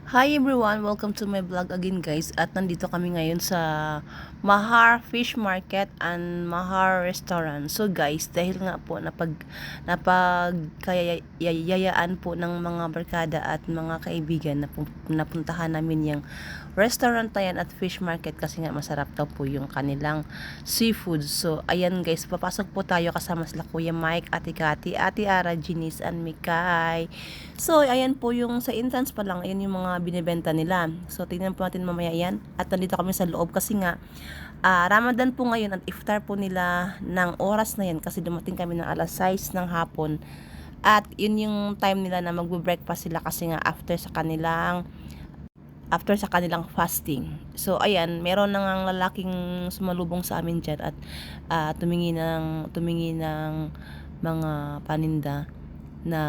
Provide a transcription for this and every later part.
Hi everyone! Welcome to my vlog again guys. At nandito kami ngayon sa Mahar Fish Market and Mahar Restaurant. So guys, dahil nga po napagkayayaan po ng mga barkada at mga kaibigan na napuntahan namin yung restaurant na yan at fish market kasi nga masarap daw po yung kanilang seafood. So ayan guys, papasok po tayo kasama sila Kuya Mike, Ate Kati, Ate Ara, Janice, and Mikay. So ayan po yung sa entrance pa lang, ayan yung mga binibenta nila. So tingnan po natin mamaya yan. At nandito kami sa loob kasi nga Ramadan po ngayon at iftar po nila ng oras na yan kasi dumating kami ng alas 6 ng hapon. At yun yung time nila na magbe-breakfast sila kasi nga after sa kanilang fasting. So ayan, meron na ngang lalaking sumalubong sa amin dyan at tumingin ng mga paninda na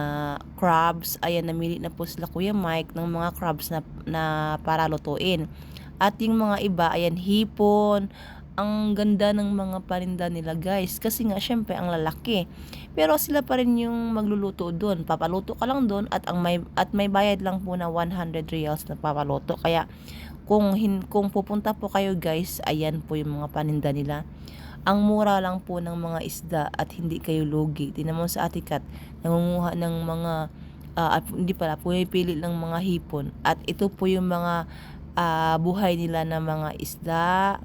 crabs. Ayan, namili na po sila Kuya Mike ng mga crabs na para lutuin. At yung mga iba, ayan, hipon. Ang ganda ng mga paninda nila guys. Kasi nga, syempre, ang lalaki. Pero sila pa rin yung magluluto doon. Papaluto ka lang doon at may bayad lang po na 100 reals na papaluto. Kaya, kung pupunta po kayo guys, ayan po yung mga paninda nila. Ang mura lang po ng mga isda at hindi kayo lugi. Tingnan mo sa Atikat, nangunguha ng mga hindi pala, pumipili ng mga hipon. At ito po yung mga buhay nila na mga isda,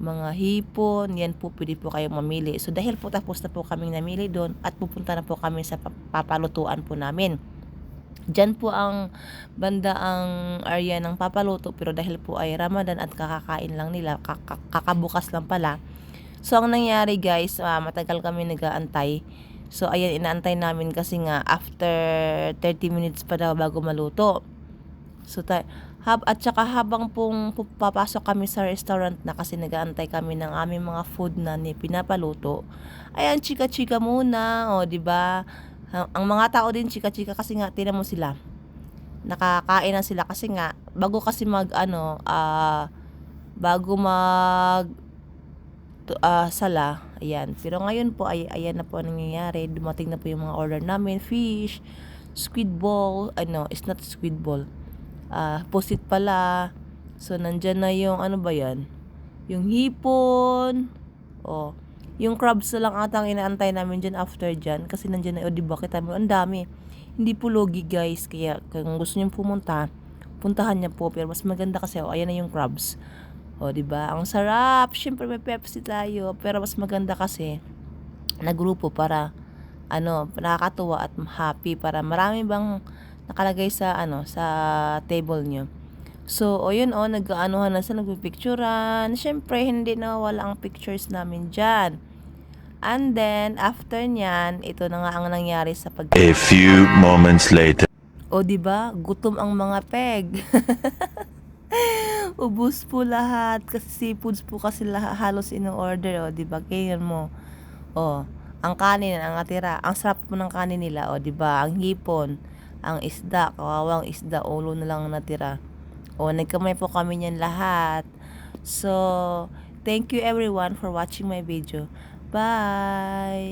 mga hipon. Yan po, pwede po kayong mamili. So dahil po tapos na po kaming namili doon at pupunta na po kami sa papalutuan po namin. Diyan po ang banda ang area ng papaluto, pero dahil po ay Ramadan at kakakain lang nila, kakabukas lang pala. So ang nangyari guys, matagal kami nag-aantay. So ayan, inaantay namin kasi nga after 30 minutes pa daw bago maluto. So at saka habang pong papasok kami sa restaurant na kasi nag-aantay kami ng aming mga food na pinapaluto. Ayan, chika-chika muna, o di ba? Ang mga tao din chika-chika kasi nga tinan mo sila. Nakakain na sila kasi nga bago kasi sala, ayan. Pero ngayon po ay ayan na po ang nangyayari. Dumating na po yung mga order namin, fish, squid ball, it's not squid ball. Pusit pala. So nandyan na yung ano ba yan? Yung hipon. Oh, yung crabs na lang atang inaantay namin dyan after dyan kasi nandyan na, diba, kita mo ang dami. Hindi po logi guys, kaya kung gusto niyo pumunta, puntahan niya po, pero mas maganda kasi ayan na yung crabs. O, diba? Ang sarap. Syempre may Pepsi tayo. Pero mas maganda kasi na grupo para nakakatuwa at happy para marami bang nakalagay sa sa table nyo. So, yun nag-aanuhan na sa nagpipicturan. Syempre, hindi na wala ang pictures namin dyan. And then, after nyan, ito na nga ang nangyari sa A few moments later. O, diba? Gutom ang mga peg. Ubus po lahat kasi seafoods po kasi halos in-order, di ba? Kaya mo. Ang kanin ang natira. Ang sarap po ng kanin nila, di ba? Ang hipon, ang isda, kawawang isda, ulo na lang natira. Nagkamay po kami niyan lahat. So, thank you everyone for watching my video. Bye!